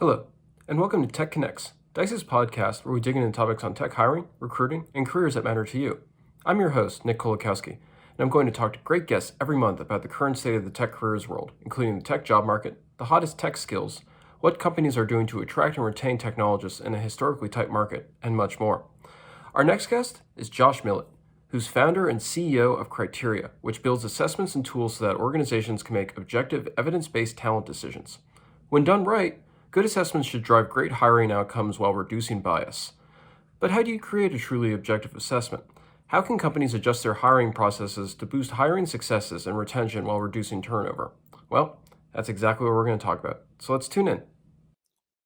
Hello, and welcome to Tech Connects, Dice's podcast where we dig into topics on tech hiring, recruiting, and careers that matter to you. I'm your host, Nick Kolakowski, and I'm going to talk to great guests every month about the current state of the tech careers world, including the tech job market, the hottest tech skills, what companies are doing to attract and retain technologists in a historically tight market, and much more. Our next guest is Josh Millet, who's founder and CEO of Criteria, which builds assessments and tools so that organizations can make objective, evidence-based talent decisions. When done right, good assessments should drive great hiring outcomes while reducing bias. But how do you create a truly objective assessment? How can companies adjust their hiring processes to boost hiring successes and retention while reducing turnover? Well, that's exactly what we're going to talk about. So let's tune in.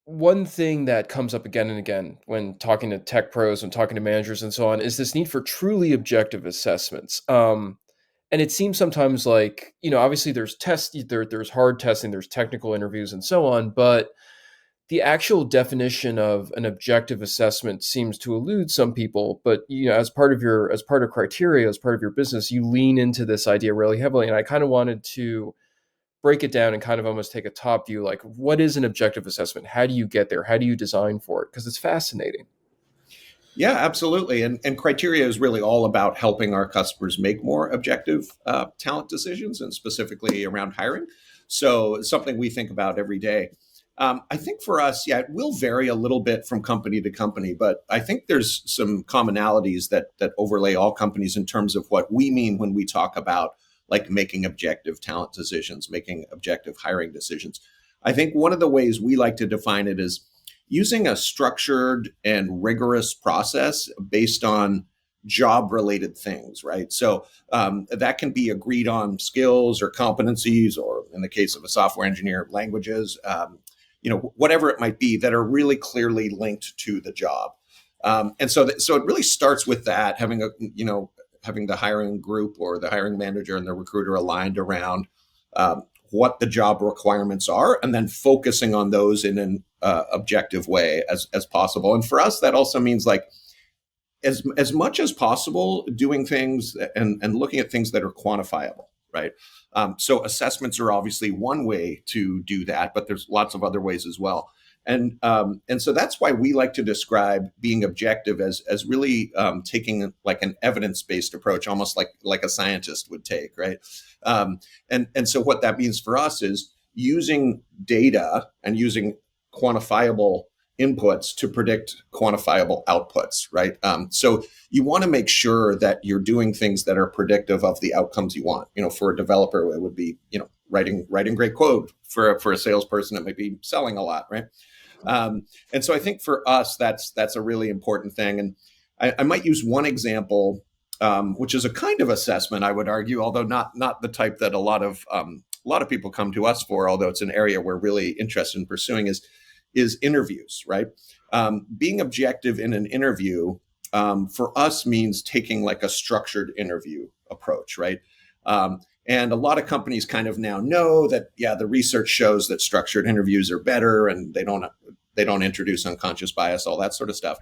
One thing that comes up again and again when talking to tech pros and talking to managers and so on is this need for truly objective assessments. And it seems sometimes like, obviously there's hard testing, there's technical interviews and so on, but the actual definition of an objective assessment seems to elude some people. But as part of criteria, as part of your business, you lean into this idea really heavily. And I kind of wanted to break it down and kind of almost take a top view, like what is an objective assessment? How do you get there? How do you design for it? Because it's fascinating. Yeah, absolutely. And criteria is really all about helping our customers make more objective talent decisions and specifically around hiring. So it's something we think about every day. I think for us, yeah, it will vary a little bit from company to company, but I think there's some commonalities that overlay all companies in terms of what we mean when we talk about like making objective talent decisions, making objective hiring decisions. I think one of the ways we like to define it is using a structured and rigorous process based on job related things, right? So that can be agreed on skills or competencies, or in the case of a software engineer, languages, whatever it might be that are really clearly linked to the job. So it really starts with that, having the hiring group or the hiring manager and the recruiter aligned around what the job requirements are, and then focusing on those in an objective way as possible. And for us, that also means like as much as possible doing things and looking at things that are quantifiable, right? So assessments are obviously one way to do that, but there's lots of other ways as well. And so that's why we like to describe being objective as really taking like an evidence based approach, almost like a scientist would take, right? And so what that means for us is using data and using quantifiable inputs to predict quantifiable outputs, right? So you want to make sure that you're doing things that are predictive of the outcomes you want. For a developer, it would be writing great code. For a salesperson, it might be selling a lot, right? And so I think for us, that's a really important thing. And I might use one example, which is a kind of assessment, I would argue, although not the type that a lot of people come to us for, although it's an area we're really interested in pursuing, is interviews, right? Being objective in an interview for us means taking like a structured interview approach, right? And a lot of companies kind of now know that, yeah, the research shows that structured interviews are better, and they don't introduce unconscious bias, all that sort of stuff.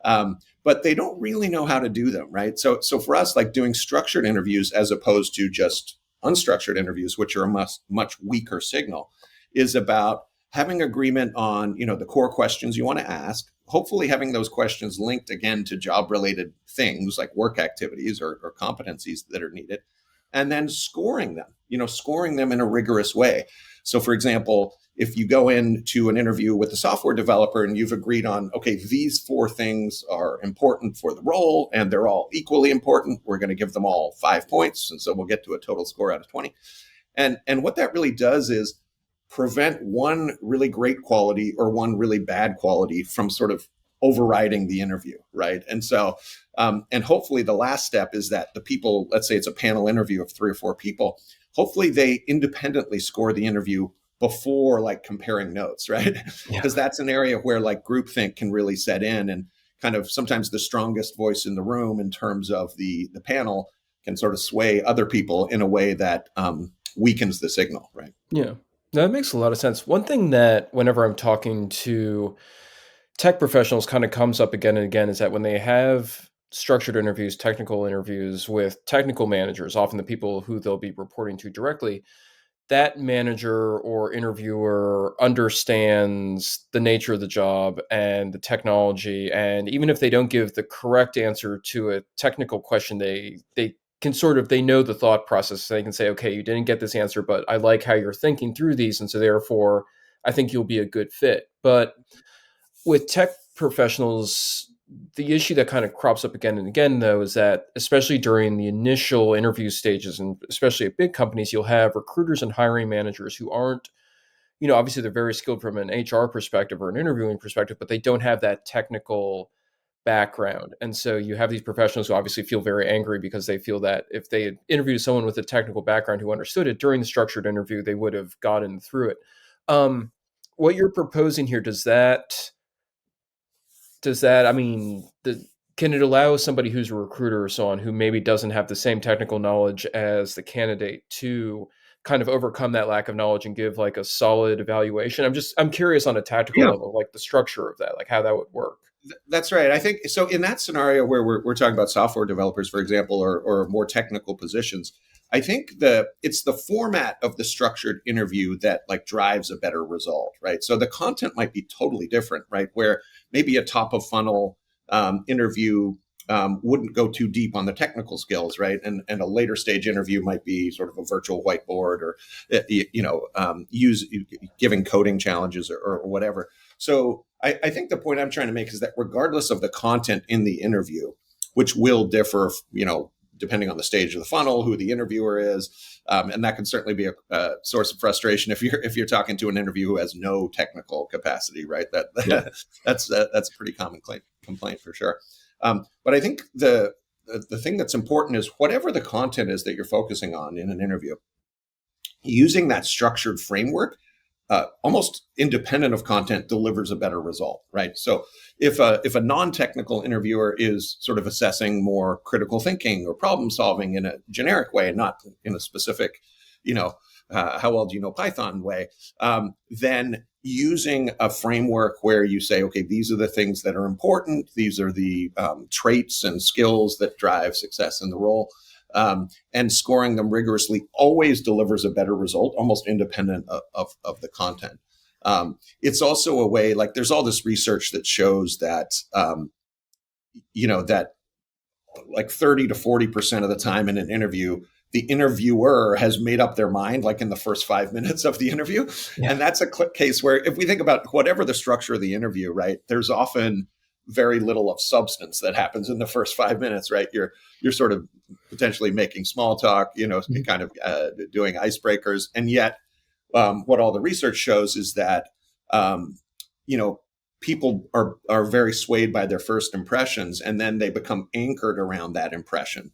But they don't really know how to do them, right? So for us, like doing structured interviews as opposed to just unstructured interviews, which are a much weaker signal, is about having agreement on the core questions you want to ask, hopefully having those questions linked again to job related things like work activities or competencies that are needed, and then scoring them in a rigorous way. So for example, if you go into an interview with a software developer and you've agreed on, okay, these 4 things are important for the role and they're all equally important, we're going to give them all 5 points. And so we'll get to a total score out of 20. And what that really does is prevent one really great quality or one really bad quality from sort of overriding the interview, right? And so, and hopefully the last step is that the people, let's say it's a panel interview of 3 or 4 people, hopefully they independently score the interview before like comparing notes, right? Yeah. Because that's an area where like groupthink can really set in, and kind of sometimes the strongest voice in the room in terms of the panel can sort of sway other people in a way that weakens the signal, right? Yeah. That makes a lot of sense. One thing that whenever I'm talking to tech professionals kind of comes up again and again is that when they have structured interviews, technical interviews with technical managers, often the people who they'll be reporting to directly, that manager or interviewer understands the nature of the job and the technology, and even if they don't give the correct answer to a technical question, they can sort of, they know the thought process. So they can say, okay, you didn't get this answer, but I like how you're thinking through these, and so therefore I think you'll be a good fit. But with tech professionals, the issue that kind of crops up again and again, though, is that especially during the initial interview stages, and especially at big companies, you'll have recruiters and hiring managers who aren't, obviously they're very skilled from an HR perspective or an interviewing perspective, but they don't have that technical background. And so you have these professionals who obviously feel very angry because they feel that if they had interviewed someone with a technical background who understood it during the structured interview, they would have gotten through it. Um, what you're proposing here, I mean, can it allow somebody who's a recruiter or so on, who maybe doesn't have the same technical knowledge as the candidate, to kind of overcome that lack of knowledge and give like a solid evaluation? I'm curious on a tactical Yeah. level, like the structure of that, like how that would work. That's right. I think so. In that scenario where we're talking about software developers, for example, or more technical positions, I think it's the format of the structured interview that like drives a better result, right? So the content might be totally different, right? Where maybe a top of funnel interview wouldn't go too deep on the technical skills, right? And a later stage interview might be sort of a virtual whiteboard, or use giving coding challenges, or whatever. So I think the point I'm trying to make is that regardless of the content in the interview, which will differ, depending on the stage of the funnel, who the interviewer is, and that can certainly be a source of frustration if you're talking to an interview who has no technical capacity, right? Yeah. That's a pretty common complaint for sure. But I think the thing that's important is whatever the content is that you're focusing on in an interview, using that structured framework, almost independent of content, delivers a better result, right? So if a non-technical interviewer is sort of assessing more critical thinking or problem solving in a generic way and not in a specific, how well do you know Python way, then using a framework where you say, okay, these are the things that are important, these are the traits and skills that drive success in the role, and scoring them rigorously always delivers a better result, almost independent of the content. It's also a way, like there's all this research that shows that, that like 30 to 40% of the time in an interview, the interviewer has made up their mind like in the first 5 minutes of the interview. Yeah. And that's a case where if we think about whatever the structure of the interview, right, there's often very little of substance that happens in the first 5 minutes, right? You're sort of potentially making small talk, kind of doing icebreakers. And yet what all the research shows is that, people are very swayed by their first impressions, and then they become anchored around that impression.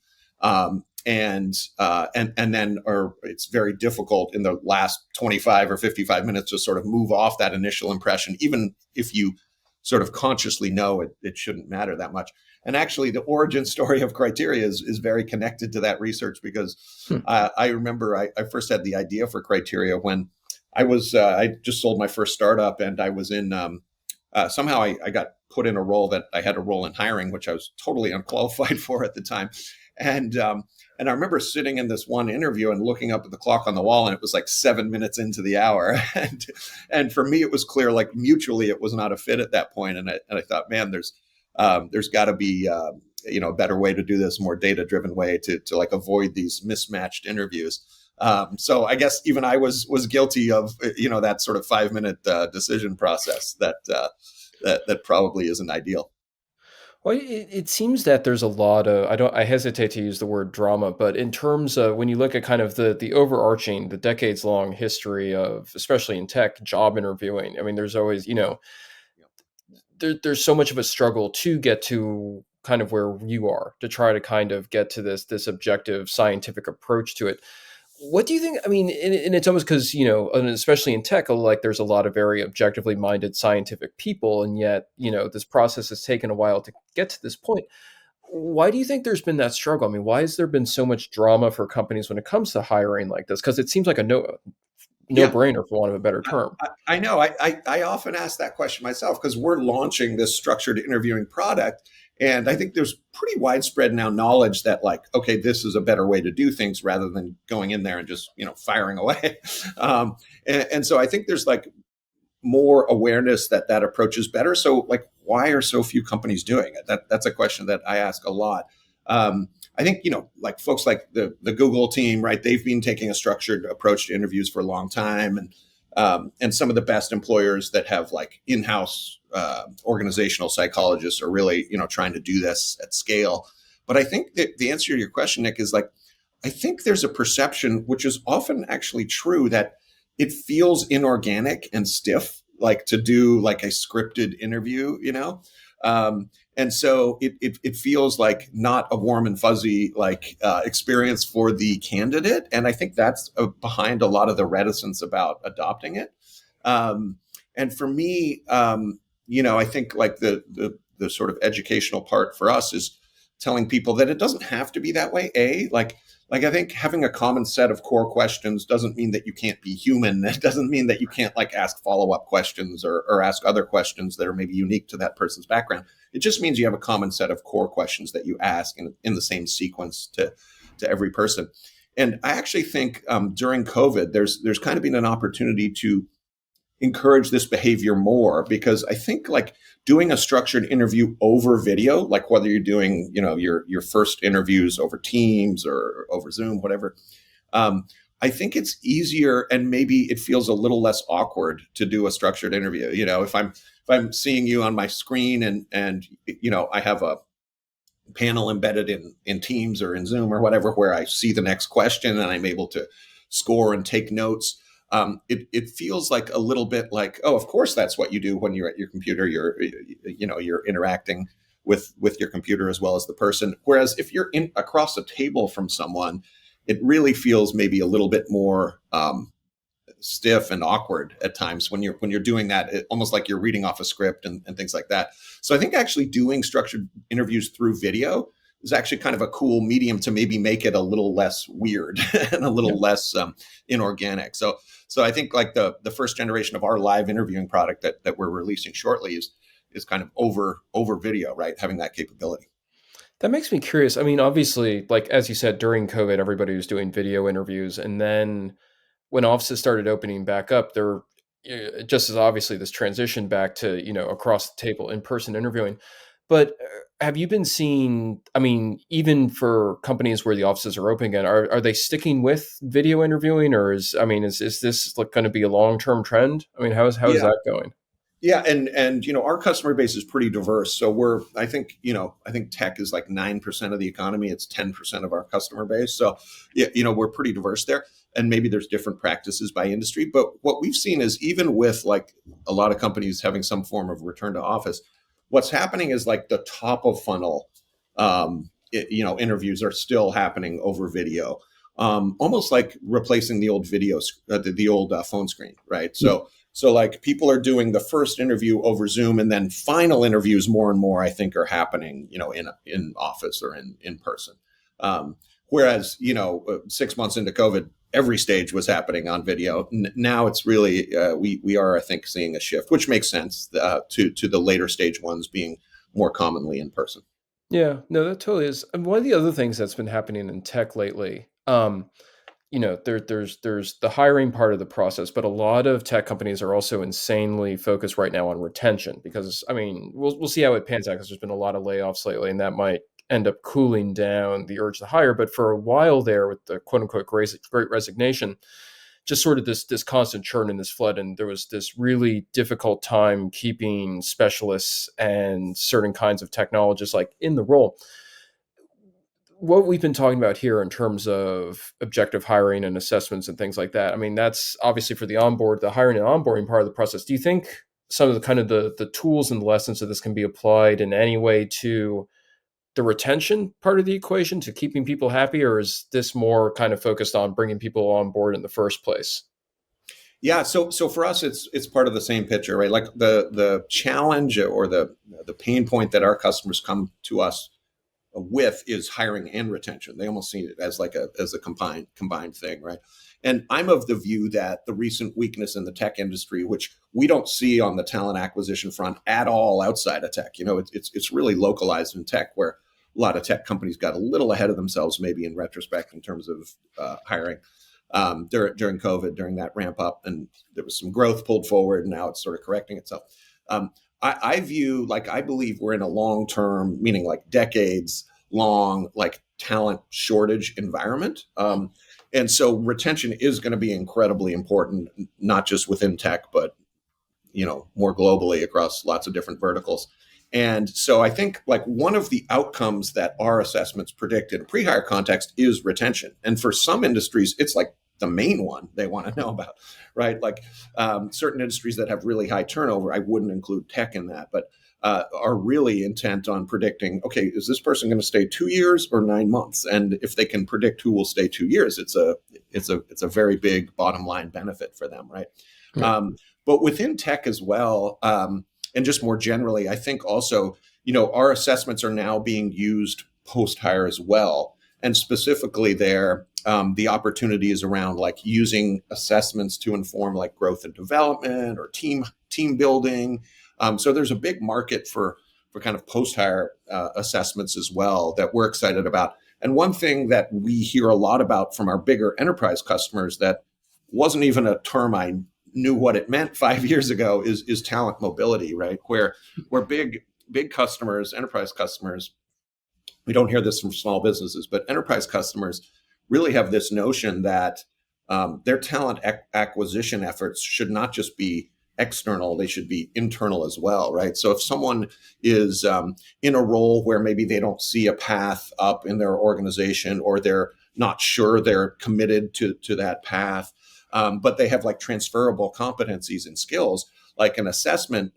And then it's very difficult in the last 25 or 55 minutes to sort of move off that initial impression, even if you sort of consciously know it shouldn't matter that much. And actually, the origin story of Criteria is very connected to that research, because I remember I first had the idea for Criteria when I just sold my first startup, and I was in somehow I got put in a role that I had a role in hiring, which I was totally unqualified for at the time. And I remember sitting in this one interview and looking up at the clock on the wall, and it was like 7 minutes into the hour. And for me, it was clear, like mutually, it was not a fit at that point. And I thought, man, there's got to be a better way to do this, more data driven way to like avoid these mismatched interviews. So I guess even I was guilty of that sort of 5 minute decision process that probably isn't ideal. Well, it seems that there's a lot of, I hesitate to use the word drama, but in terms of when you look at kind of the overarching, the decades long history of, especially in tech, job interviewing, I mean, there's always, there's so much of a struggle to get to kind of where you are, to try to kind of get to this objective scientific approach to it. What do you think? I mean, and it's almost because, and especially in tech, like there's a lot of very objectively minded scientific people. And yet, this process has taken a while to get to this point. Why do you think there's been that struggle? I mean, why has there been so much drama for companies when it comes to hiring like this? Because it seems like a no Yeah, brainer, for want of a better term. I know. I often ask that question myself, because we're launching this structured interviewing product. And I think there's pretty widespread now knowledge that like, okay, this is a better way to do things rather than going in there and just, firing away. And so I think there's like more awareness that that approach is better. So like, why are so few companies doing it? That's a question that I ask a lot. I think, like folks like the Google team, right? They've been taking a structured approach to interviews for a long time. And some of the best employers that have like in-house organizational psychologists are really, trying to do this at scale. But I think that the answer to your question, Nick, is like, I think there's a perception, which is often actually true, that it feels inorganic and stiff, like to do like a scripted interview, and so it feels like not a warm and fuzzy like experience for the candidate, and I think that's behind a lot of the reticence about adopting it. And for me, I think like the sort of educational part for us is telling people that it doesn't have to be that way. Like I think having a common set of core questions doesn't mean that you can't be human. It doesn't mean that you can't like ask follow-up questions or ask other questions that are maybe unique to that person's background. It just means you have a common set of core questions that you ask in the same sequence to every person. And I actually think during COVID, there's kind of been an opportunity to encourage this behavior more, because I think like doing a structured interview over video, like whether you're doing, your first interviews over Teams or over Zoom, whatever, I think it's easier and maybe it feels a little less awkward to do a structured interview. If I'm seeing you on my screen and I have a panel embedded in Teams or in Zoom or whatever, where I see the next question and I'm able to score and take notes. It feels like a little bit like, oh, of course that's what you do when you're at your computer. You're interacting with your computer as well as the person. Whereas if you're in across a table from someone, it really feels maybe a little bit more stiff and awkward at times when you're doing that, almost like you're reading off a script and things like that. So I think actually doing structured interviews through video is actually kind of a cool medium to maybe make it a little less weird and a little less inorganic. So I think like the first generation of our live interviewing product that we're releasing shortly is kind of over video, right? Having that capability. That makes me curious. I mean, obviously, like as you said, during COVID, everybody was doing video interviews, and then when offices started opening back up, there just as obviously this transition back to across the table in person interviewing. But have you been seeing? I mean, even for companies where the offices are open again, are they sticking with video interviewing, or is this like going to be a long term trend? I mean, how is Yeah. that going? Yeah, and our customer base is pretty diverse. So I think tech is like 9% of the economy. It's 10% of our customer base. So yeah, we're pretty diverse there. And maybe there's different practices by industry. But what we've seen is even with like a lot of companies having some form of return to office, what's happening is like the top of funnel interviews are still happening over video. Almost like replacing the old the old phone screen, right? So like people are doing the first interview over Zoom, and then final interviews more and more, I think, are happening, in office or in person. Whereas, 6 months into COVID, every stage was happening on video. Now it's really we are, I think, seeing a shift, which makes sense to the later stage ones being more commonly in person. Yeah, no, that totally is. And one of the other things that's been happening in tech lately, there's the hiring part of the process, but a lot of tech companies are also insanely focused right now on retention because I mean, we'll see how it pans out because there's been a lot of layoffs lately, and that might end up cooling down the urge to hire. But for a while there, with the quote unquote great resignation, just sort of this constant churn and this flood, and there was this really difficult time keeping specialists and certain kinds of technologists like in the role. What we've been talking about here in terms of objective hiring and assessments and things like that, I mean, that's obviously for the hiring and onboarding part of the process. Do you think some of the kind of the tools and the lessons of this can be applied in any way to the retention part of the equation, to keeping people happy, or is this more kind of focused on bringing people on board in the first place? Yeah, so for us, it's part of the same picture, right? Like the challenge or the pain point that our customers come to us with is hiring and retention. They almost see it as like a combined thing, right? And I'm of the view that the recent weakness in the tech industry, which we don't see on the talent acquisition front at all outside of tech, it's really localized in tech, where a lot of tech companies got a little ahead of themselves, maybe in retrospect, in terms of hiring during COVID, during that ramp up, and there was some growth pulled forward, and now it's sort of correcting itself. Um, I view, like, I believe we're in a long term, meaning like decades long, like talent shortage environment. And so retention is going to be incredibly important, not just within tech, but more globally across lots of different verticals. And so I think, like, one of the outcomes that our assessments predict in a pre-hire context is retention. And for some industries, it's like the main one they want to know about, right? Like certain industries that have really high turnover, I wouldn't include tech in that, but are really intent on predicting, okay, is this person going to stay 2 years or 9 months? And if they can predict who will stay 2 years, it's a very big bottom line benefit for them, right? Yeah. But within tech as well, and just more generally, I think also, our assessments are now being used post hire as well. And specifically there, the opportunities around like using assessments to inform like growth and development or team building. So there's a big market for kind of post hire assessments as well that we're excited about. And one thing that we hear a lot about from our bigger enterprise customers that wasn't even a term I knew what it meant 5 years ago is talent mobility, right? Where big customers, enterprise customers, we don't hear this from small businesses, but enterprise customers really have this notion that their talent acquisition efforts should not just be external, they should be internal as well, right? So if someone is in a role where maybe they don't see a path up in their organization, or they're not sure they're committed to that path, but they have like transferable competencies and skills, like an assessment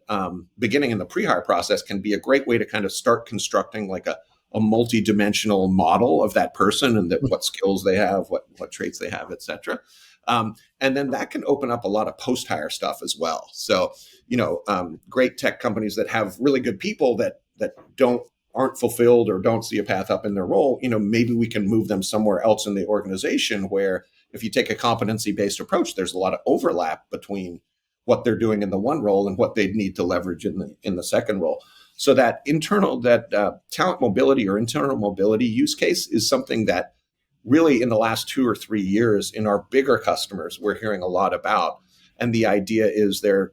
beginning in the pre-hire process can be a great way to kind of start constructing like a multi-dimensional model of that person and what skills they have, what traits they have, et cetera. And then that can open up a lot of post-hire stuff as well. So, great tech companies that have really good people that aren't fulfilled or don't see a path up in their role, maybe we can move them somewhere else in the organization, where if you take a competency-based approach, there's a lot of overlap between what they're doing in the one role and what they need to leverage in the second role. So that talent mobility or internal mobility use case is something that really in the last 2 or 3 years in our bigger customers, we're hearing a lot about. And the idea is there,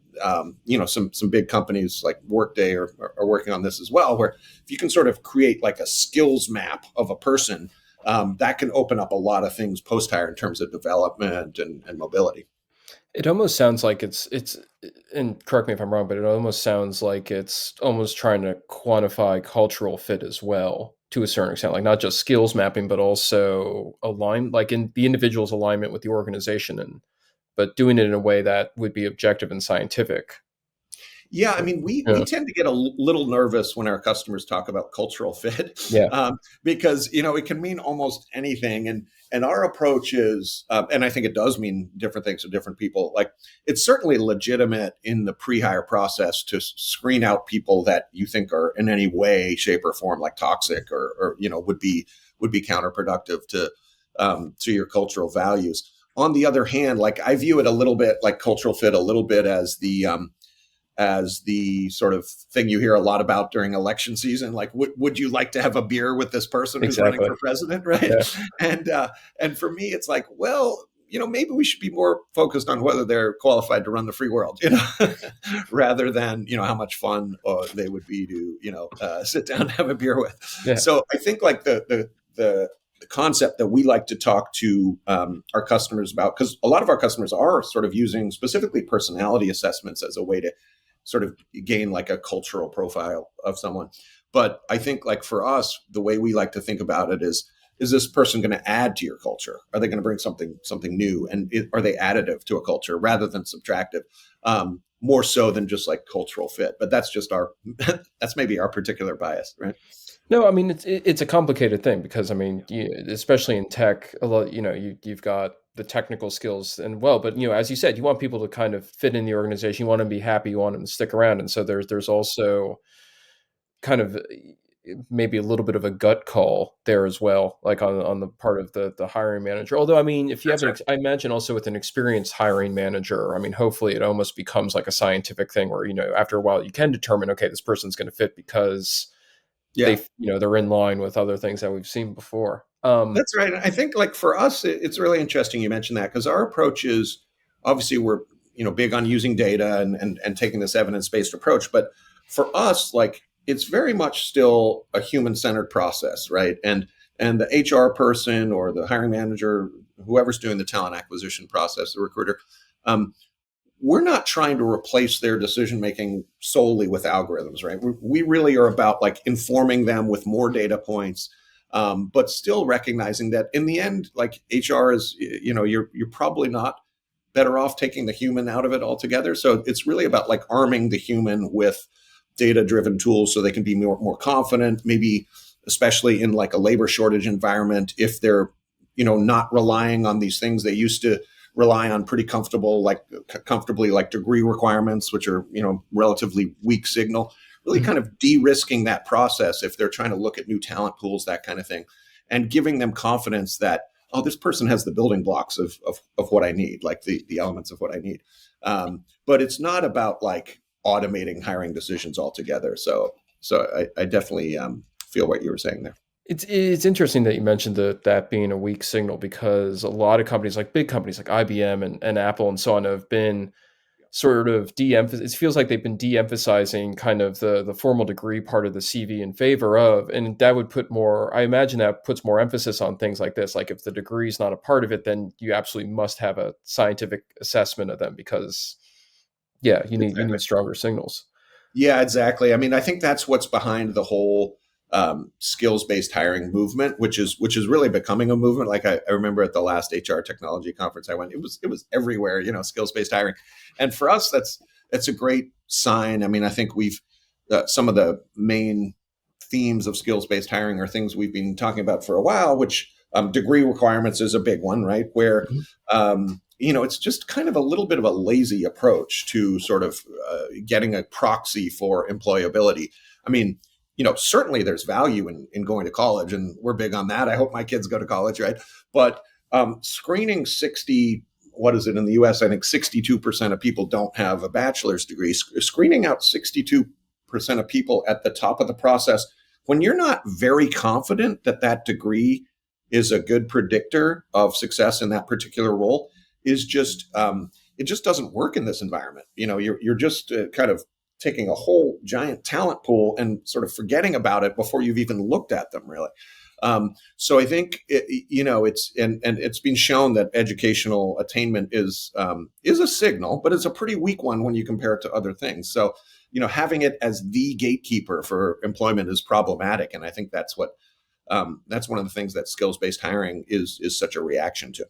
some big companies like Workday are working on this as well, where if you can sort of create like a skills map of a person, that can open up a lot of things post-hire in terms of development and mobility. It almost sounds like it's, and correct me if I'm wrong, but it almost sounds like it's almost trying to quantify cultural fit as well, to a certain extent, like not just skills mapping, but also like in the individual's alignment with the organization, but doing it in a way that would be objective and scientific. Yeah, I mean, we tend to get a little nervous when our customers talk about cultural fit, Yeah. because it can mean almost anything, and our approach is, and I think it does mean different things to different people. Like, it's certainly legitimate in the pre-hire process to screen out people that you think are in any way, shape, or form like toxic or would be counterproductive to your cultural values. On the other hand, like, I view it a little bit like cultural fit, a little bit as the sort of thing you hear a lot about during election season. Like, would you like to have a beer with this person who's running for president, right? Yeah. And for me, it's like, well, maybe we should be more focused on whether they're qualified to run the free world, rather than, how much fun they would be to, sit down and have a beer with. Yeah. So I think like the concept that we like to talk to our customers about, because a lot of our customers are sort of using specifically personality assessments as a way to sort of gain like a cultural profile of someone. But I think, like, for us, the way we like to think about it is this person going to add to your culture? Are they going to bring something new? And are they additive to a culture rather than subtractive? More so than just like cultural fit. But that's just that's maybe our particular bias, right? No, I mean, it's a complicated thing because, I mean, especially in tech, a lot, you've got the technical skills but, as you said, you want people to kind of fit in the organization. You want them to be happy. You want them to stick around. And so there's also kind of maybe a little bit of a gut call there as well, like on the part of the hiring manager. Although, I mean, if you have That's right. I imagine also with an experienced hiring manager, I mean, hopefully it almost becomes like a scientific thing where, after a while you can determine, okay, this person's going to fit because Yeah. they're in line with other things that we've seen before. That's right. I think like for us, it's really interesting you mentioned that because our approach is obviously we're big on using data and taking this evidence based approach, but for us, like it's very much still a human centered process, right? And the HR person or the hiring manager, whoever's doing the talent acquisition process, the recruiter, um, we're not trying to replace their decision making solely with algorithms, right? We really are about like informing them with more data points, but still recognizing that in the end, like HR is, you're probably not better off taking the human out of it altogether. So it's really about like arming the human with data driven tools so they can be more confident, maybe especially in like a labor shortage environment, if they're, not relying on these things they used to rely on pretty comfortably like degree requirements, which are, relatively weak signal, really kind of de-risking that process if they're trying to look at new talent pools, that kind of thing, and giving them confidence that, oh, this person has the building blocks of what I need, like the elements of what I need. But it's not about like automating hiring decisions altogether. So I definitely feel what you were saying there. It's interesting that you mentioned that being a weak signal, because a lot of companies, like big companies like IBM and Apple and so on, have been sort of it feels like they've been de-emphasizing kind of the formal degree part of the CV in favor of, and that would put more, I imagine that puts more emphasis on things like this. Like if the degree is not a part of it, then you absolutely must have a scientific assessment of them, because yeah, you need Exactly. stronger signals. Yeah, exactly. I mean, I think that's what's behind the whole skills-based hiring movement, which is really becoming a movement. Like I remember at the last HR technology conference I went, it was everywhere. Skills-based hiring, and for us, that's a great sign. I mean, I think we've some of the main themes of skills-based hiring are things we've been talking about for a while, which degree requirements is a big one, right? Where it's just kind of a little bit of a lazy approach to sort of getting a proxy for employability. I mean, certainly there's value in going to college, and we're big on that. I hope my kids go to college, right? But screening 60, what is it in the US? I think 62% of people don't have a bachelor's degree. Screening out 62% of people at the top of the process, when you're not very confident that that degree is a good predictor of success in that particular role, is just it just doesn't work in this environment. You're just kind of taking a whole giant talent pool and sort of forgetting about it before you've even looked at them, really. So I think it's been shown that educational attainment is a signal, but it's a pretty weak one when you compare it to other things. So having it as the gatekeeper for employment is problematic, and I think that's one of the things that skills based hiring is such a reaction to.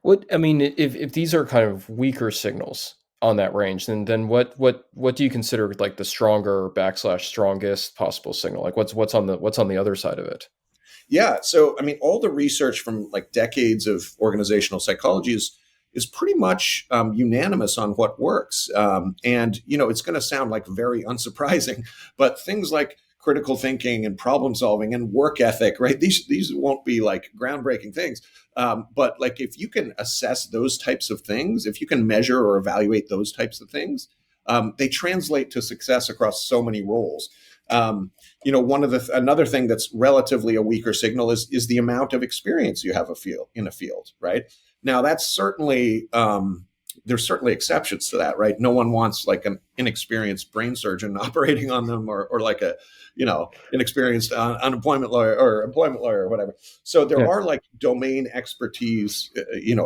What I mean, if these are kind of weaker signals on that range, then what do you consider like the stronger backslash strongest possible signal? Like what's on the other side of it? Yeah. So, I mean, all the research from like decades of organizational psychology is pretty much unanimous on what works. And, it's going to sound like very unsurprising, but things like critical thinking and problem solving and work ethic, right? These won't be like groundbreaking things. But like if you can assess those types of things, if you can measure or evaluate those types of things, they translate to success across so many roles. Another thing that's relatively a weaker signal is the amount of experience you have in a field, right? Now that's certainly there's certainly exceptions to that, right? No one wants like an inexperienced brain surgeon operating on them, or like a inexperienced unemployment lawyer or employment lawyer or whatever. So there Yeah. are like domain expertise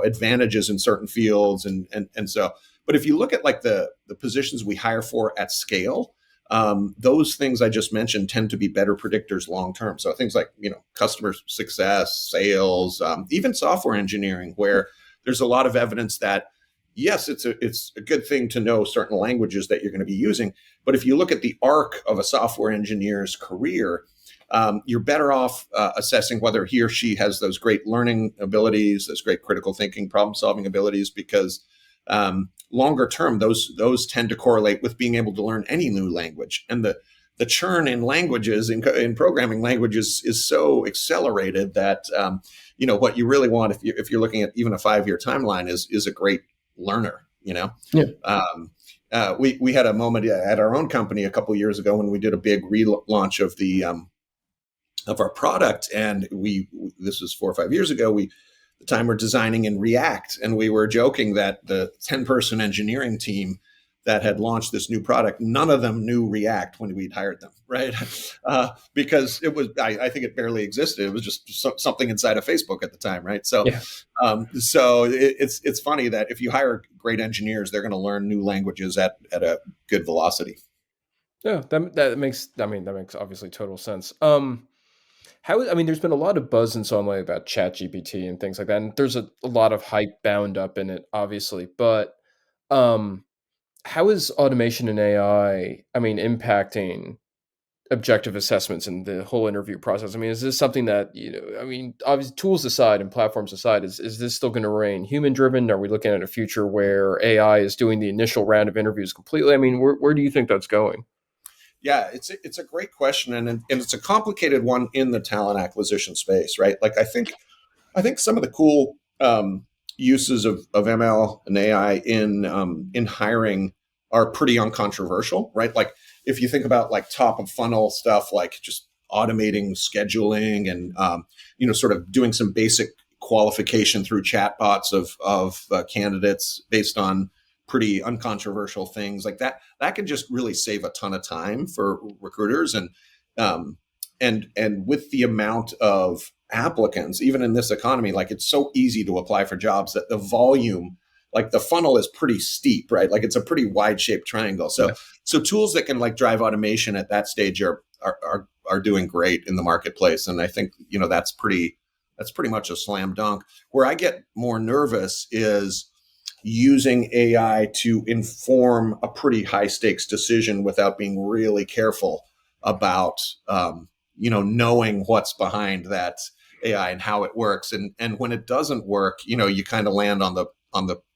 advantages in certain fields, and so. But if you look at like the positions we hire for at scale, those things I just mentioned tend to be better predictors long term. So things like customer success, sales, even software engineering, where there's a lot of evidence that yes, it's a good thing to know certain languages that you're going to be using. But if you look at the arc of a software engineer's career, you're better off assessing whether he or she has those great learning abilities, those great critical thinking, problem solving abilities, because longer term, those tend to correlate with being able to learn any new language. And the churn in languages in programming languages is so accelerated that what you really want if you're looking at even a 5-year timeline is a great learner. Yeah. We had a moment at our own company a couple of years ago when we did a big relaunch of our product, and this was 4 or 5 years ago. The time we're designing in React, and we were joking that the 10-person engineering team that had launched this new product, none of them knew React when we'd hired them, right? Because it was, I think it barely existed. It was just something inside of Facebook at the time, right? So, Yeah. It's funny that if you hire great engineers, they're going to learn new languages at a good velocity. Yeah, that makes obviously total sense. There's been a lot of buzz and so on lately about ChatGPT and things like that, and there's a lot of hype bound up in it, obviously. But um, how is automation and AI, impacting objective assessments and the whole interview process? Is this something that, obviously tools aside and platforms aside, is this still going to remain human driven? Are we looking at a future where AI is doing the initial round of interviews completely? Where do you think that's going? Yeah, it's a great question, and it's a complicated one in the talent acquisition space, right? Like I think some of the cool uses of ML and AI in hiring are pretty uncontroversial, right? Like if you think about like top of funnel stuff, like just automating scheduling and sort of doing some basic qualification through chatbots of candidates based on pretty uncontroversial things like that can just really save a ton of time for recruiters. And with the amount of applicants, even in this economy, like it's so easy to apply for jobs that the volume, like the funnel is pretty steep, right? Like it's a pretty wide shaped triangle. So Yeah. so tools that can like drive automation at that stage are doing great in the marketplace. And I think that's pretty much a slam dunk. Where I get more nervous is using AI to inform a pretty high stakes decision without being really careful about knowing what's behind that AI and how it works. And when it doesn't work, you kind of land on the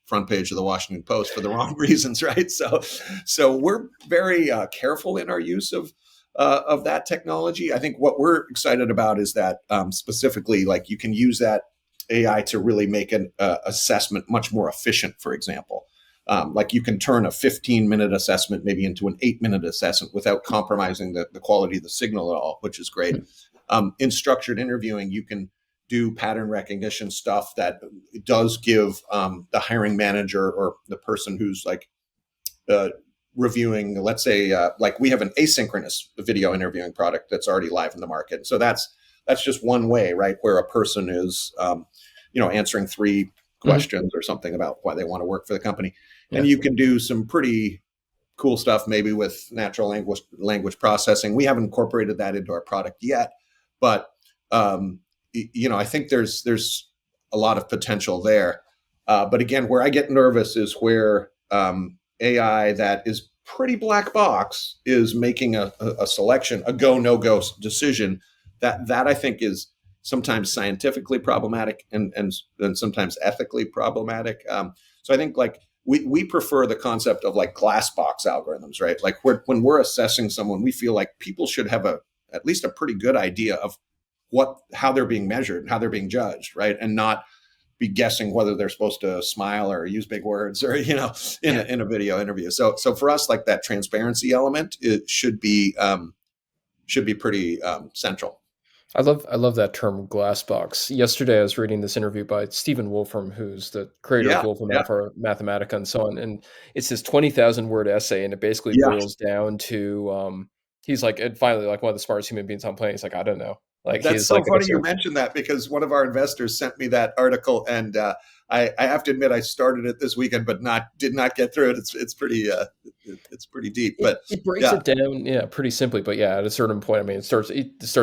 front page of the Washington Post for the wrong reasons, right? So we're very careful in our use of that technology. I think what we're excited about is that specifically, like you can use that AI to really make an assessment much more efficient, for example. Like you can turn a 15-minute assessment maybe into an 8-minute assessment without compromising the quality of the signal at all, which is great. In structured interviewing, you can do pattern recognition stuff that does give the hiring manager or the person who's like reviewing, let's say, like we have an asynchronous video interviewing product that's already live in the market. So that's just one way, right, where a person is answering 3 questions or something about why they want to work for the company. Yeah. And you can do some pretty cool stuff maybe with natural language processing. We haven't incorporated that into our product yet, but I think there's a lot of potential there. But again, where I get nervous is where AI that is pretty black box is making a selection, a go no go decision that I think is sometimes scientifically problematic and sometimes ethically problematic. So I think like we prefer the concept of like glass box algorithms, right? Like when we're assessing someone, we feel like people should have at least a pretty good idea of how they're being measured and how they're being judged, right? And not be guessing whether they're supposed to smile or use big words or in a video interview. So for us, like that transparency element, it should be pretty central. I love that term glass box. Yesterday, I was reading this interview by Stephen Wolfram, who's the creator of Wolfram Alpha Mathematica and so on. And it's this 20,000 word essay, and it basically boils down to he's like, and finally, like one of the smartest human beings on the planet. He's like, I don't know. Like that's he's so like, funny you mentioned that, because one of our investors sent me that article, and I have to admit I started it this weekend, but did not get through it. It's pretty deep, but it breaks it down, pretty simply. But yeah, at a certain point, it starts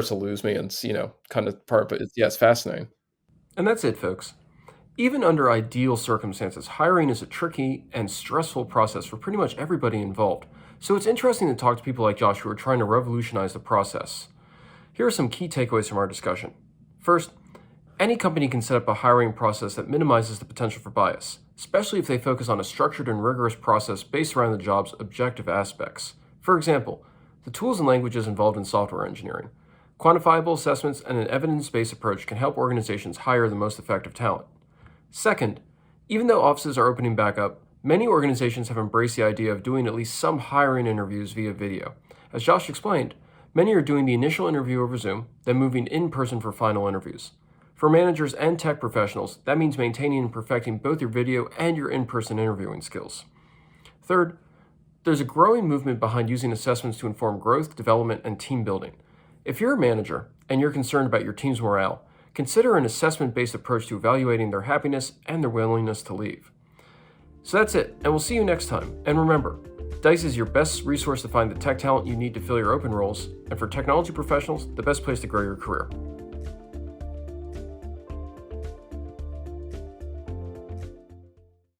to lose me, and it's kind of part. But it's fascinating. And that's it, folks. Even under ideal circumstances, hiring is a tricky and stressful process for pretty much everybody involved. So it's interesting to talk to people like Josh who are trying to revolutionize the process. Here are some key takeaways from our discussion. First, any company can set up a hiring process that minimizes the potential for bias, especially if they focus on a structured and rigorous process based around the job's objective aspects. For example, the tools and languages involved in software engineering. Quantifiable assessments and an evidence-based approach can help organizations hire the most effective talent. Second, even though offices are opening back up, many organizations have embraced the idea of doing at least some hiring interviews via video. As Josh explained, many are doing the initial interview over Zoom, then moving in person for final interviews. For managers and tech professionals, that means maintaining and perfecting both your video and your in-person interviewing skills. Third, there's a growing movement behind using assessments to inform growth, development, and team building. If you're a manager and you're concerned about your team's morale, consider an assessment-based approach to evaluating their happiness and their willingness to leave. So that's it, and we'll see you next time. And remember, Dice is your best resource to find the tech talent you need to fill your open roles, and for technology professionals, the best place to grow your career.